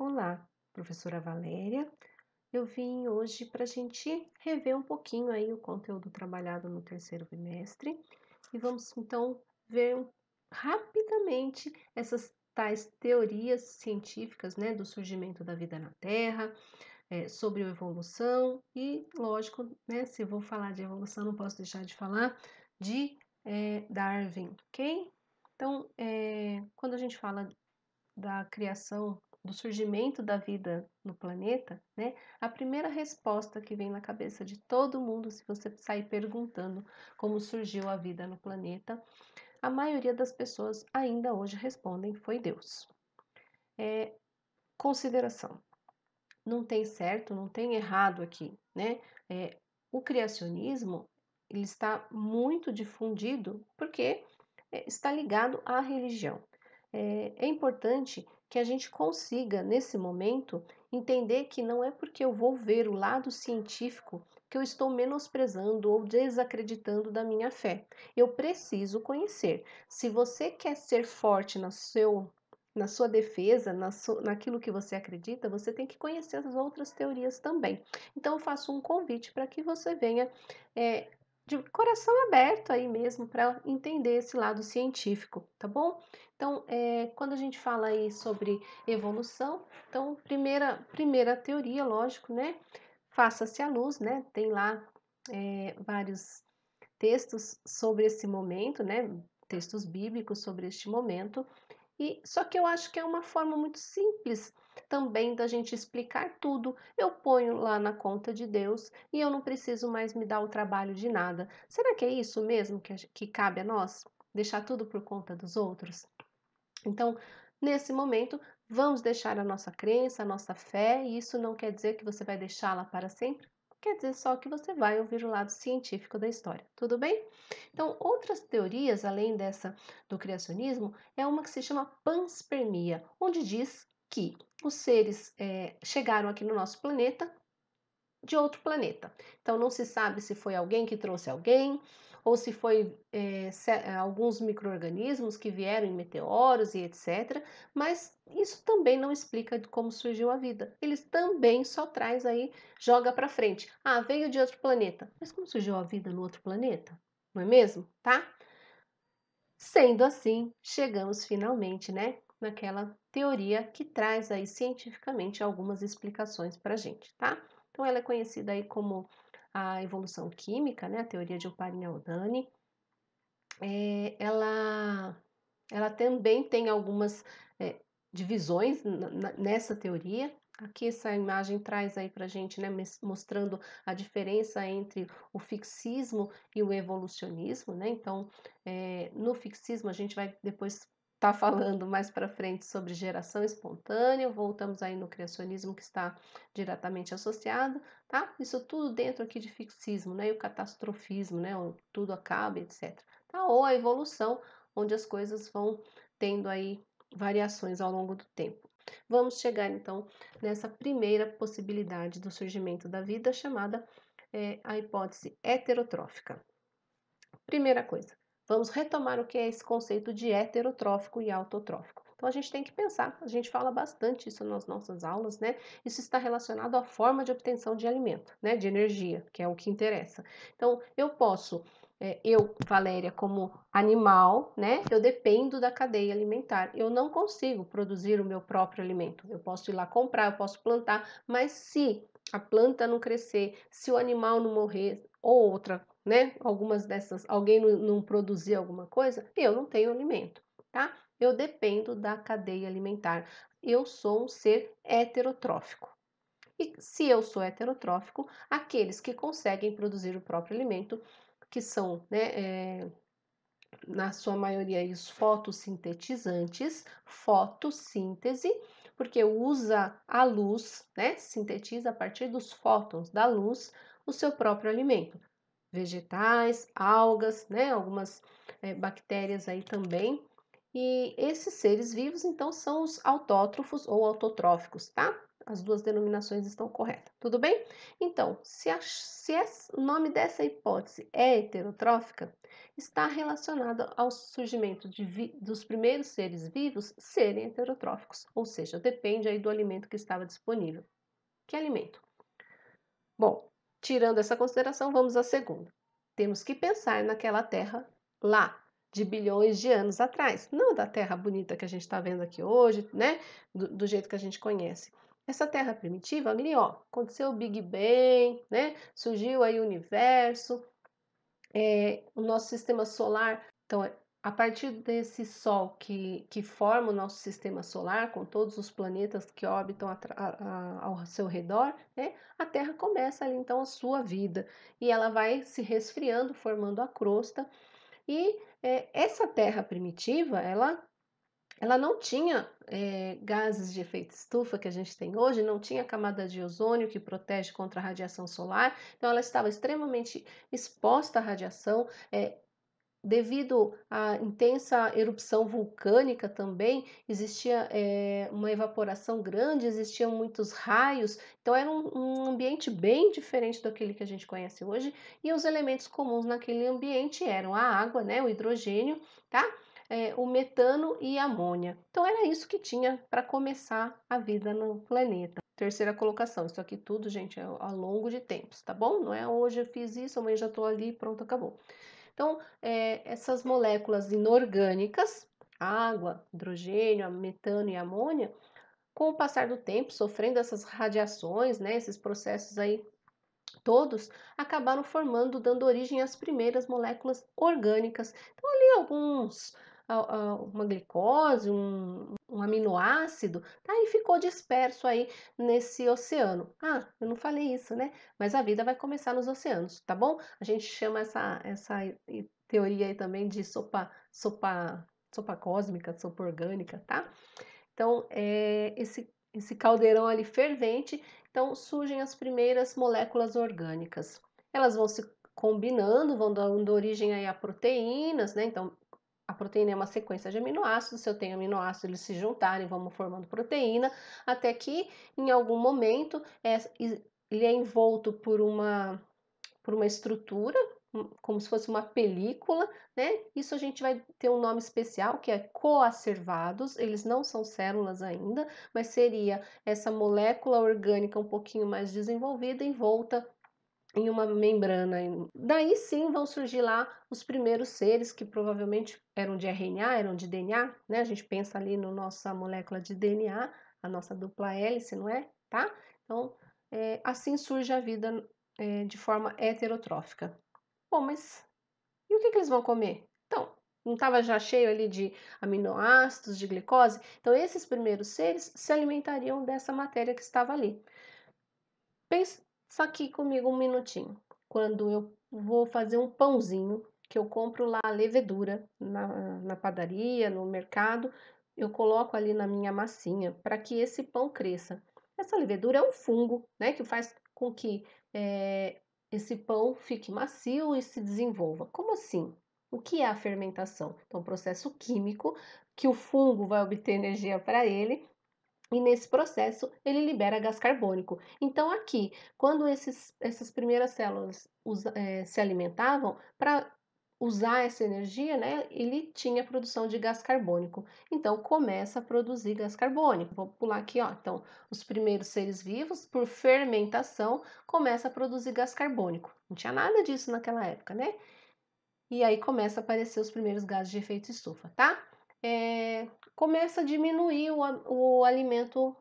Olá, professora Valéria. Eu vim hoje para a gente rever um pouquinho aí o conteúdo trabalhado no terceiro bimestre e vamos então ver rapidamente essas tais teorias científicas, né, do surgimento da vida na Terra, sobre a evolução e, lógico, né, se eu vou falar de evolução, não posso deixar de falar de Darwin, ok? Então, quando a gente fala da criação, do surgimento da vida no planeta, né? A primeira resposta que vem na cabeça de todo mundo, se você sair perguntando como surgiu a vida no planeta, a maioria das pessoas ainda hoje respondem foi Deus. Consideração. Não tem certo, não tem errado aqui, né? O criacionismo ele está muito difundido porque está ligado à religião. É importante que a gente consiga, nesse momento, entender que não é porque eu vou ver o lado científico que eu estou menosprezando ou desacreditando da minha fé. Eu preciso conhecer. Se você quer ser forte na sua defesa, naquilo que você acredita, você tem que conhecer as outras teorias também. Então, eu faço um convite para que você venha de coração aberto aí mesmo para entender esse lado científico, tá bom? Então, quando a gente fala aí sobre evolução, então, primeira teoria, lógico, né? Faça-se a luz, né? Tem lá vários textos sobre esse momento, né? Textos bíblicos sobre este momento. E só que eu acho que é uma forma muito simples também da gente explicar tudo. Eu ponho lá na conta de Deus e eu não preciso mais me dar o trabalho de nada. Será que é isso mesmo que cabe a nós? Deixar tudo por conta dos outros? Então, nesse momento, vamos deixar a nossa crença, a nossa fé, e isso não quer dizer que você vai deixá-la para sempre, quer dizer só que você vai ouvir o lado científico da história, tudo bem? Então, outras teorias, além dessa do criacionismo, é uma que se chama panspermia, onde diz que os seres chegaram aqui no nosso planeta de outro planeta. Então não se sabe se foi alguém que trouxe alguém, ou se foi alguns micro-organismos que vieram em meteoros e etc. Mas isso também não explica como surgiu a vida. Eles também só traz aí, joga para frente. Ah, veio de outro planeta. Mas como surgiu a vida no outro planeta? Não é mesmo? Tá? Sendo assim, chegamos finalmente, né, naquela teoria que traz aí cientificamente algumas explicações para a gente, tá? Então, ela é conhecida aí como a evolução química, né, a teoria de Oparin-Haldane. Ela também tem algumas divisões nessa teoria. Aqui essa imagem traz aí para a gente, né, mostrando a diferença entre o fixismo e o evolucionismo, né? Então, no fixismo a gente vai depois estar falando mais para frente sobre geração espontânea, voltamos aí no criacionismo que está diretamente associado, tá? Isso tudo dentro aqui de fixismo, né? E o catastrofismo, né? Onde tudo acaba, etc. Tá? Ou a evolução, onde as coisas vão tendo aí variações ao longo do tempo. Vamos chegar então nessa primeira possibilidade do surgimento da vida, chamada a hipótese heterotrófica. Primeira coisa, vamos retomar o que é esse conceito de heterotrófico e autotrófico. Então a gente tem que pensar, a gente fala bastante isso nas nossas aulas, né? Isso está relacionado à forma de obtenção de alimento, né? De energia, que é o que interessa. Então eu posso, Valéria, como animal, né? Eu dependo da cadeia alimentar. Eu não consigo produzir o meu próprio alimento. Eu posso ir lá comprar, eu posso plantar, mas se a planta não crescer, se o animal não morrer, ou outra, né? Algumas dessas, alguém não produzir alguma coisa, eu não tenho alimento, tá? Eu dependo da cadeia alimentar. Eu sou um ser heterotrófico. E se eu sou heterotrófico, aqueles que conseguem produzir o próprio alimento, que são, né, na sua maioria, os fotossintetizantes, fotossíntese, porque usa a luz, né, sintetiza a partir dos fótons da luz o seu próprio alimento. Vegetais, algas, né, algumas bactérias aí também. E esses seres vivos, então, são os autótrofos ou autotróficos, tá? as duas denominações estão corretas, tudo bem? Então, o nome dessa hipótese é heterotrófica, está relacionada ao surgimento dos primeiros seres vivos serem heterotróficos, ou seja, depende aí do alimento que estava disponível. Que alimento? Bom, tirando essa consideração, vamos à segunda. Temos que pensar naquela terra lá, de bilhões de anos atrás, não da terra bonita que a gente está vendo aqui hoje, né? Do jeito que a gente conhece. Essa terra primitiva, ali, ó, aconteceu o Big Bang, né? Surgiu aí o universo, o nosso sistema solar. Então, a partir desse Sol que forma o nosso sistema solar, com todos os planetas que orbitam ao seu redor, né, a Terra começa ali então a sua vida e ela vai se resfriando, formando a crosta. E essa Terra primitiva, ela não tinha gases de efeito estufa que a gente tem hoje, não tinha camada de ozônio que protege contra a radiação solar, então ela estava extremamente exposta à radiação. Devido à intensa erupção vulcânica também, existia uma evaporação grande, existiam muitos raios, então era um ambiente bem diferente daquele que a gente conhece hoje, e os elementos comuns naquele ambiente eram a água, né, o hidrogênio, tá? O metano e a amônia. Então era isso que tinha para começar a vida no planeta. Terceira colocação, isso aqui tudo, gente, é ao longo de tempos, tá bom? Não é hoje eu fiz isso, amanhã já estou ali, pronto, acabou. Então, essas moléculas inorgânicas, água, hidrogênio, metano e amônia, com o passar do tempo, sofrendo essas radiações, né, esses processos aí todos, acabaram formando, dando origem às primeiras moléculas orgânicas. Então, ali uma glicose, um aminoácido, tá? E ficou disperso aí nesse oceano. Ah, eu não falei isso, né? Mas a vida vai começar nos oceanos, tá bom? A gente chama essa teoria aí também de sopa cósmica, sopa orgânica, tá? Então, esse caldeirão ali fervente, então surgem as primeiras moléculas orgânicas. Elas vão se combinando, vão dando origem aí a proteínas, né? Então, a proteína é uma sequência de aminoácidos, se eu tenho aminoácidos, eles se juntarem, vão formando proteína, até que em algum momento ele é envolto por uma estrutura, como se fosse uma película, né? Isso a gente vai ter um nome especial, que é coacervados, eles não são células ainda, mas seria essa molécula orgânica um pouquinho mais desenvolvida, envolta em uma membrana. Daí sim vão surgir lá os primeiros seres que provavelmente eram de RNA, eram de DNA, né? A gente pensa ali na nossa molécula de DNA, a nossa dupla hélice, não é? Tá? Então, assim surge a vida de forma heterotrófica. Bom, mas e o que eles vão comer? Então, não estava já cheio ali de aminoácidos, de glicose? Então, esses primeiros seres se alimentariam dessa matéria que estava ali. Pensa aqui comigo um minutinho. Quando eu vou fazer um pãozinho, que eu compro lá a levedura na padaria, no mercado, eu coloco ali na minha massinha para que esse pão cresça. Essa levedura é um fungo, né, que faz com que esse pão fique macio e se desenvolva. Como assim? O que é a fermentação? Então, um processo químico que o fungo vai obter energia para ele e nesse processo ele libera gás carbônico. Então, aqui, quando essas primeiras células se alimentavam, para usar essa energia, né, ele tinha produção de gás carbônico. Então, começa a produzir gás carbônico. Vou pular aqui, ó. Então, os primeiros seres vivos, por fermentação, começa a produzir gás carbônico. Não tinha nada disso naquela época, né? E aí começa a aparecer os primeiros gases de efeito estufa, tá? Começa a diminuir o alimento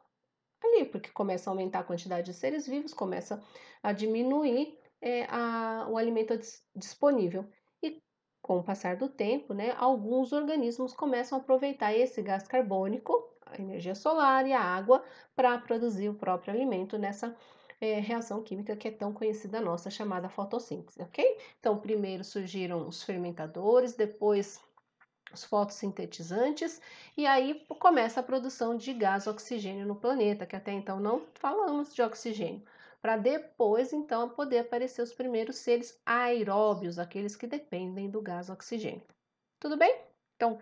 ali, porque começa a aumentar a quantidade de seres vivos, começa a diminuir o alimento disponível. E com o passar do tempo, né, alguns organismos começam a aproveitar esse gás carbônico, a energia solar e a água para produzir o próprio alimento nessa reação química que é tão conhecida nossa, chamada fotossíntese, ok? Então, primeiro surgiram os fermentadores, depois os fotossintetizantes, e aí começa a produção de gás oxigênio no planeta, que até então não falamos de oxigênio, para depois então poder aparecer os primeiros seres aeróbios, aqueles que dependem do gás oxigênio. Tudo bem? Então,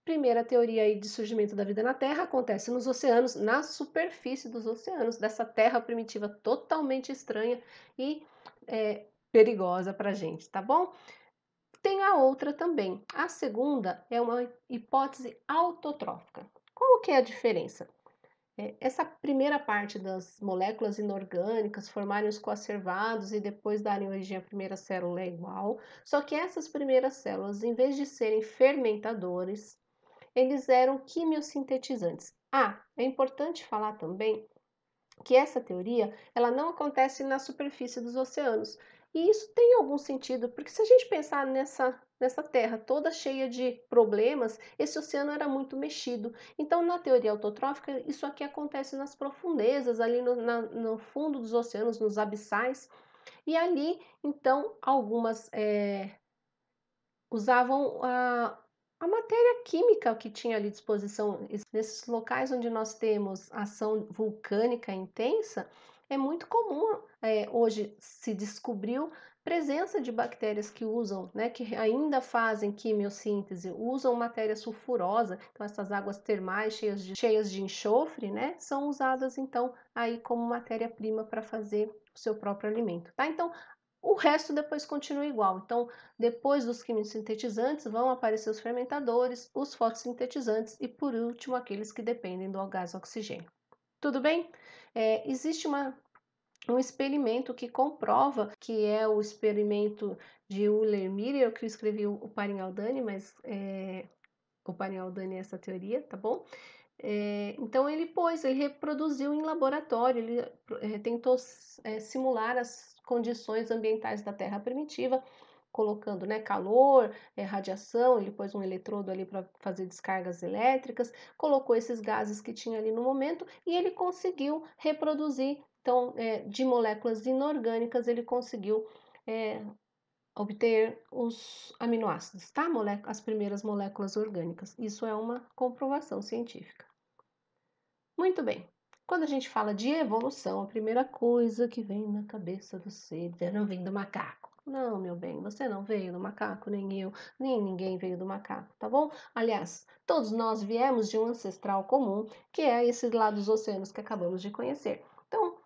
Primeira teoria aí de surgimento da vida na Terra acontece nos oceanos, na superfície dos oceanos, dessa Terra primitiva totalmente estranha e perigosa para a gente, tá bom? Tem a outra também. A segunda é uma hipótese autotrófica. Qual que é a diferença? Essa primeira parte das moléculas inorgânicas formarem os coacervados e depois darem origem à primeira célula é igual, só que essas primeiras células, em vez de serem fermentadores, eles eram quimiosintetizantes. É importante falar também que essa teoria ela não acontece na superfície dos oceanos. E isso tem algum sentido, porque se a gente pensar nessa Terra toda cheia de problemas, esse oceano era muito mexido. Então, na teoria autotrófica, isso aqui acontece nas profundezas, ali no fundo dos oceanos, nos abissais. E ali, então, algumas usavam a matéria química que tinha ali à disposição. Nesses locais onde nós temos ação vulcânica intensa, é muito comum, hoje se descobriu presença de bactérias que usam, né, que ainda fazem quimiossíntese, usam matéria sulfurosa, então essas águas termais cheias de enxofre, né, são usadas então aí como matéria-prima para fazer o seu próprio alimento, tá? Então, o resto depois continua igual. Então, depois dos quimiosintetizantes, vão aparecer os fermentadores, os fotossintetizantes e, por último, aqueles que dependem do gás oxigênio. Tudo bem? Existe um experimento que comprova, que é o experimento de Euler-Miller, que eu escrevi o Parinaldani, mas o Parinaldani é essa teoria, tá bom? Então ele reproduziu em laboratório, ele tentou simular as condições ambientais da Terra primitiva, colocando, né, calor, radiação, ele pôs um eletrodo ali para fazer descargas elétricas, colocou esses gases que tinha ali no momento e ele conseguiu reproduzir, então, de moléculas inorgânicas, ele conseguiu obter os aminoácidos, tá? As primeiras moléculas orgânicas. Isso é uma comprovação científica. Muito bem. Quando a gente fala de evolução, a primeira coisa que vem na cabeça do ser é não vem do macaco. Não, meu bem, você não veio do macaco, nem eu, nem ninguém veio do macaco, tá bom? Aliás, todos nós viemos de um ancestral comum, que é esse lá dos oceanos que acabamos de conhecer. Então,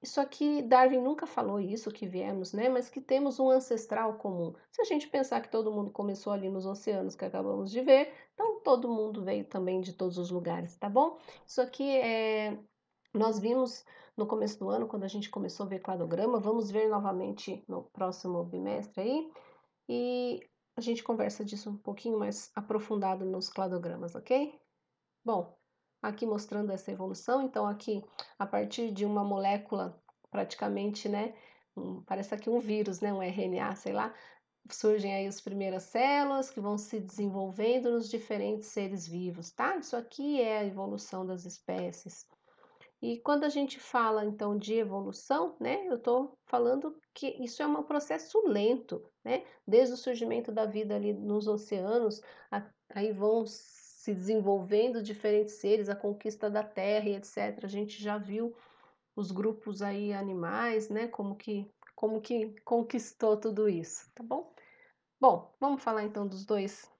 isso aqui, Darwin nunca falou isso, que viemos, né? Mas que temos um ancestral comum. Se a gente pensar que todo mundo começou ali nos oceanos que acabamos de ver, então todo mundo veio também de todos os lugares, tá bom? Isso aqui nós vimos no começo do ano, quando a gente começou a ver cladograma, vamos ver novamente no próximo bimestre aí, e a gente conversa disso um pouquinho mais aprofundado nos cladogramas, ok? Bom, aqui mostrando essa evolução, então aqui a partir de uma molécula praticamente, né, parece aqui um vírus, né, um RNA, sei lá, surgem aí as primeiras células que vão se desenvolvendo nos diferentes seres vivos, tá? Isso aqui é a evolução das espécies. E quando a gente fala então de evolução, né, eu estou falando que isso é um processo lento, né? Desde o surgimento da vida ali nos oceanos, aí vão se desenvolvendo diferentes seres, a conquista da Terra e etc. A gente já viu os grupos aí animais, né? Como que conquistou tudo isso, tá bom? Bom, vamos falar então dos dois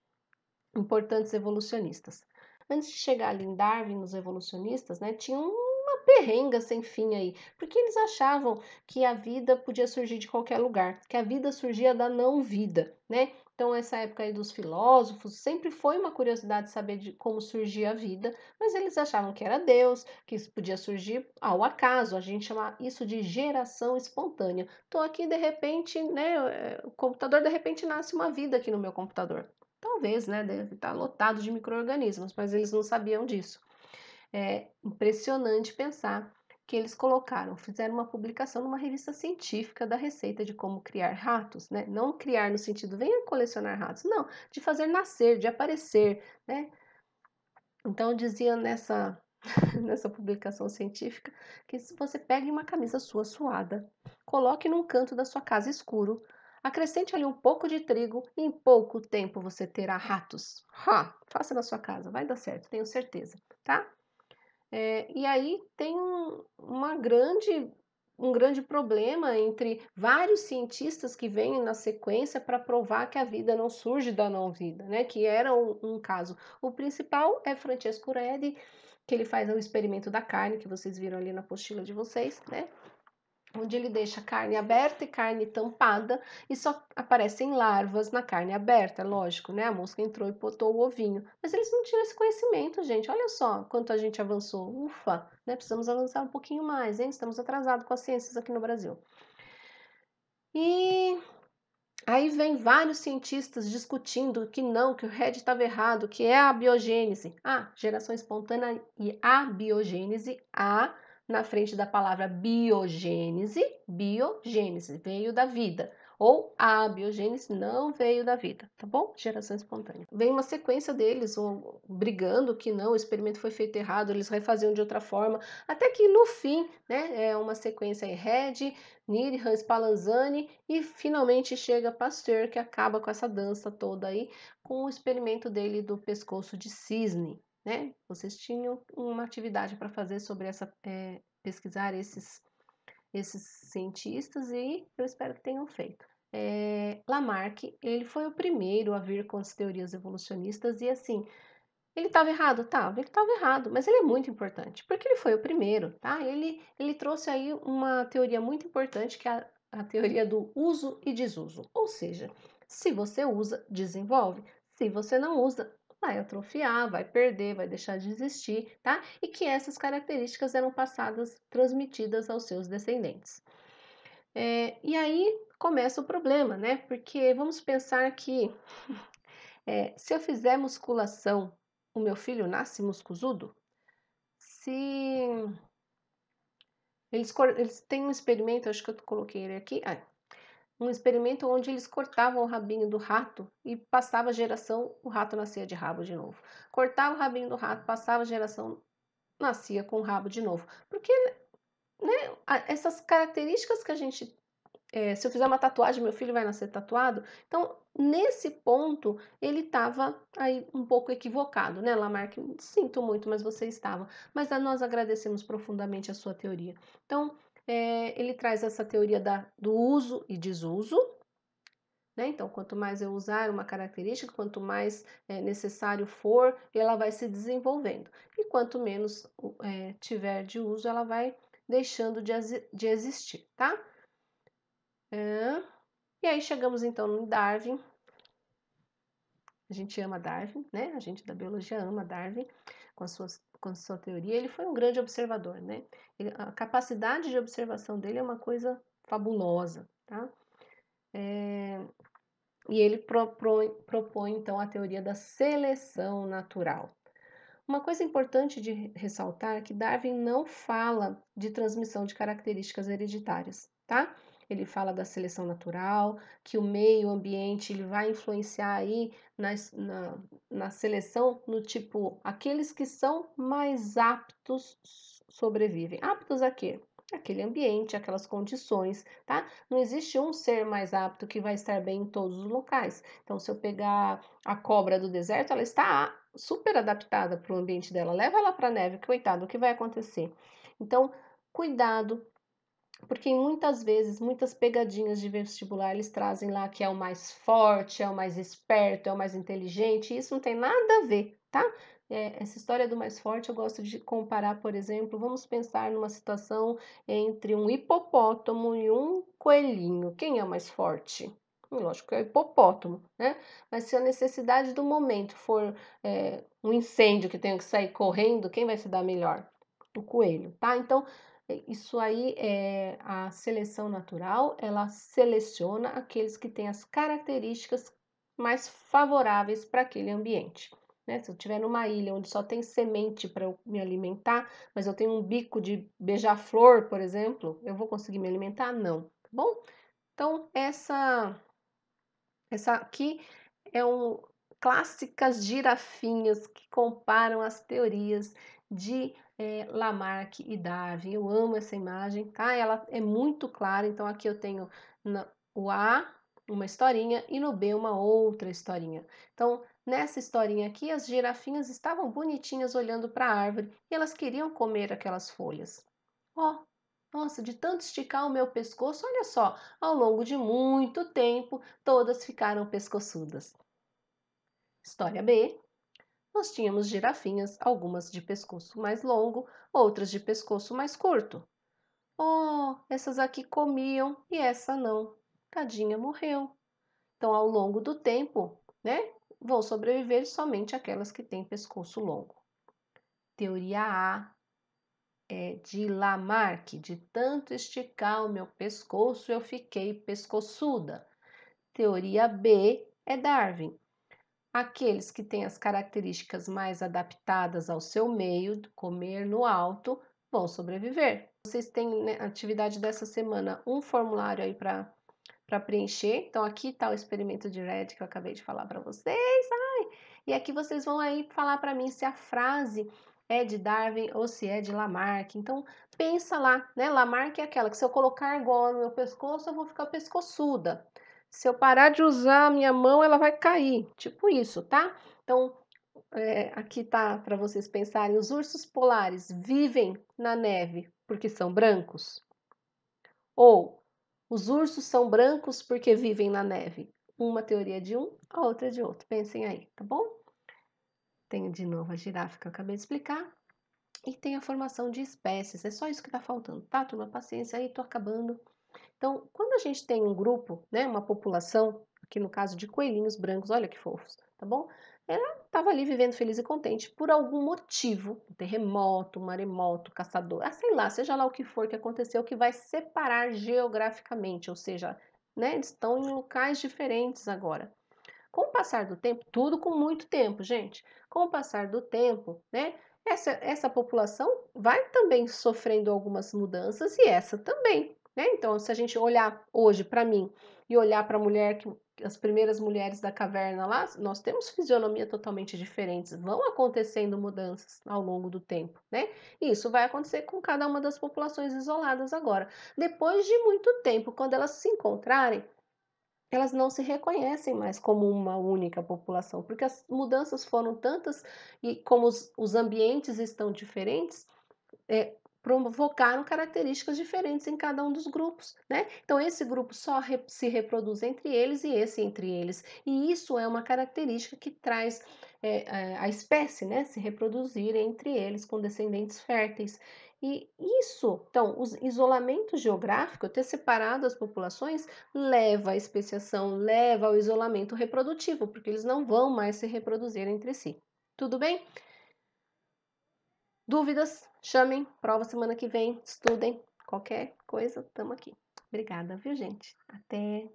importantes evolucionistas. Antes de chegar ali em Darwin, nos evolucionistas, né, tinha uma perrenga sem fim aí, porque eles achavam que a vida podia surgir de qualquer lugar, que a vida surgia da não-vida, né? Então, essa época aí dos filósofos, sempre foi uma curiosidade saber de como surgia a vida, mas eles achavam que era Deus, que isso podia surgir ao acaso, a gente chama isso de geração espontânea. Estou aqui, de repente, né, o computador, de repente, nasce uma vida aqui no meu computador. Talvez, né, deve estar lotado de micro-organismos, mas eles não sabiam disso. É impressionante pensar que eles fizeram uma publicação numa revista científica da receita de como criar ratos, né? Não criar no sentido, venha colecionar ratos, não, de fazer nascer, de aparecer, né? Então dizia nessa publicação científica que se você pegue uma camisa sua suada, coloque num canto da sua casa escuro, acrescente ali um pouco de trigo e em pouco tempo você terá ratos. Faça na sua casa, vai dar certo, tenho certeza, tá? E aí tem uma grande um grande problema entre vários cientistas que vêm na sequência para provar que a vida não surge da não-vida, né? Que era um caso. O principal é Francesco Redi, que ele faz o experimento da carne, que vocês viram ali na apostila de vocês, né? Onde ele deixa carne aberta e carne tampada e só aparecem larvas na carne aberta, lógico, né? A mosca entrou e botou o ovinho. Mas eles não tinham esse conhecimento, gente. Olha só quanto a gente avançou. Ufa, né? Precisamos avançar um pouquinho mais, hein? Estamos atrasados com as ciências aqui no Brasil. E aí vem vários cientistas discutindo que não, que o Red estava errado, que é a biogênese. Ah, geração espontânea e abiogênese, a na frente da palavra biogênese, biogênese, veio da vida. Ou a abiogênese não veio da vida, tá bom? Geração espontânea. Vem uma sequência deles brigando que não, o experimento foi feito errado, eles refaziam de outra forma, até que no fim, né, é uma sequência em Red, Niri, Hans Spallanzani e finalmente chega Pasteur, que acaba com essa dança toda aí, com o experimento dele do pescoço de cisne, né? Vocês tinham uma atividade para fazer sobre essa, pesquisar esses cientistas e eu espero que tenham feito. Lamarck, ele foi o primeiro a vir com as teorias evolucionistas e assim, ele estava errado? Tava, ele estava errado, mas ele é muito importante, porque ele foi o primeiro, tá? Ele trouxe aí uma teoria muito importante, que é a teoria do uso e desuso. Ou seja, se você usa, desenvolve. Se você não usa, vai atrofiar, vai perder, vai deixar de existir, tá? E que essas características eram passadas, transmitidas aos seus descendentes. E aí começa o problema, né? Porque vamos pensar que se eu fizer musculação, o meu filho nasce muscuzudo? Se eles têm um experimento, acho que eu coloquei ele aqui, um experimento onde eles cortavam o rabinho do rato e passava a geração, o rato nascia de rabo de novo. Cortava o rabinho do rato, passava a geração, nascia com o rabo de novo. Porque, né, essas características que a gente se eu fizer uma tatuagem, meu filho vai nascer tatuado. Então, nesse ponto, ele estava aí um pouco equivocado, né, Lamarck? Sinto muito, mas você estava. Mas nós agradecemos profundamente a sua teoria. Então, ele traz essa teoria do uso e desuso, né? Então, quanto mais eu usar uma característica, quanto mais necessário for, ela vai se desenvolvendo. E quanto menos tiver de uso, ela vai deixando de existir, tá? E aí chegamos então no Darwin. A gente ama Darwin, né? A gente da biologia ama Darwin com a sua teoria. Ele foi um grande observador, né? A capacidade de observação dele é uma coisa fabulosa, tá? E ele propõe então a teoria da seleção natural. Uma coisa importante de ressaltar é que Darwin não fala de transmissão de características hereditárias, tá? Ele fala da seleção natural, que o meio ambiente ele vai influenciar aí na seleção, no tipo, aqueles que são mais aptos sobrevivem. Aptos a quê? Aquele ambiente, aquelas condições, tá? Não existe um ser mais apto que vai estar bem em todos os locais. Então, se eu pegar a cobra do deserto, ela está super adaptada para o ambiente dela. Leva ela para a neve, coitado, o que vai acontecer? Então, cuidado, porque muitas vezes, muitas pegadinhas de vestibular, eles trazem lá que é o mais forte, é o mais esperto, é o mais inteligente, e isso não tem nada a ver, tá? Essa história do mais forte eu gosto de comparar, por exemplo, vamos pensar numa situação entre um hipopótamo e um coelhinho. Quem é o mais forte? Lógico que é o hipopótamo, né? Mas se a necessidade do momento for um incêndio que tenho que sair correndo, quem vai se dar melhor? O coelho, tá? Então, isso aí é a seleção natural, ela seleciona aqueles que têm as características mais favoráveis para aquele ambiente. Né? Se eu estiver numa ilha onde só tem semente para eu me alimentar, mas eu tenho um bico de beija-flor, por exemplo, eu vou conseguir me alimentar? Não, tá bom? Então, essa aqui é clássicas girafinhas que comparam as teorias de Lamarck e Darwin. Eu amo essa imagem, tá? Ela é muito clara, então aqui eu tenho o A uma historinha e no B uma outra historinha. Então, nessa historinha aqui, as girafinhas estavam bonitinhas olhando para a árvore e elas queriam comer aquelas folhas. Ó, Nossa, de tanto esticar o meu pescoço, olha só, ao longo de muito tempo, todas ficaram pescoçudas. História B. Nós tínhamos girafinhas, algumas de pescoço mais longo, outras de pescoço mais curto. Oh, essas aqui comiam e essa não. Tadinha, morreu. Então, ao longo do tempo, né, vão sobreviver somente aquelas que têm pescoço longo. Teoria A é de Lamarck. De tanto esticar o meu pescoço, eu fiquei pescoçuda. Teoria B é Darwin. Aqueles que têm as características mais adaptadas ao seu meio, comer no alto, vão sobreviver. Vocês têm, né, atividade dessa semana, um formulário aí para preencher. Então, aqui está o experimento de Red que eu acabei de falar para vocês. Ai, e aqui vocês vão aí falar para mim se a frase é de Darwin ou se é de Lamarck. Então, pensa lá, né? Lamarck é aquela que se eu colocar argola no meu pescoço, eu vou ficar pescoçuda. Se eu parar de usar a minha mão, ela vai cair. Tipo isso, tá? Então, aqui tá para vocês pensarem: os ursos polares vivem na neve porque são brancos? Ou os ursos são brancos porque vivem na neve? Uma teoria de um, a outra de outro. Pensem aí, tá bom? Tem de novo a girafa que eu acabei de explicar. E tem a formação de espécies. É só isso que tá faltando, tá, turma? Paciência aí, tô acabando. Então, quando a gente tem um grupo, né, uma população, aqui no caso de coelhinhos brancos, olha que fofos, tá bom? Ela estava ali vivendo feliz e contente por algum motivo, um terremoto, um maremoto, caçador, sei lá, seja lá o que for que aconteceu, que vai separar geograficamente, ou seja, né, eles estão em locais diferentes agora. Com o passar do tempo, tudo com muito tempo, gente. Com o passar do tempo, né, essa população vai também sofrendo algumas mudanças e essa também, né? Então, se a gente olhar hoje para mim e olhar para a mulher que as primeiras mulheres da caverna lá, nós temos fisionomia totalmente diferentes. Vão acontecendo mudanças ao longo do tempo, né? E isso vai acontecer com cada uma das populações isoladas agora. Depois de muito tempo, quando elas se encontrarem, elas não se reconhecem mais como uma única população, porque as mudanças foram tantas e como os ambientes estão diferentes, provocaram características diferentes em cada um dos grupos, né? Então, esse grupo só se reproduz entre eles e esse entre eles. E isso é uma característica que traz a espécie, né, se reproduzir entre eles com descendentes férteis. E isso, então, o isolamento geográfico, ter separado as populações, leva à especiação, leva ao isolamento reprodutivo, porque eles não vão mais se reproduzir entre si. Tudo bem? Dúvidas? Chamem, prova semana que vem, estudem. Qualquer coisa, estamos aqui. Obrigada, viu, gente? Até.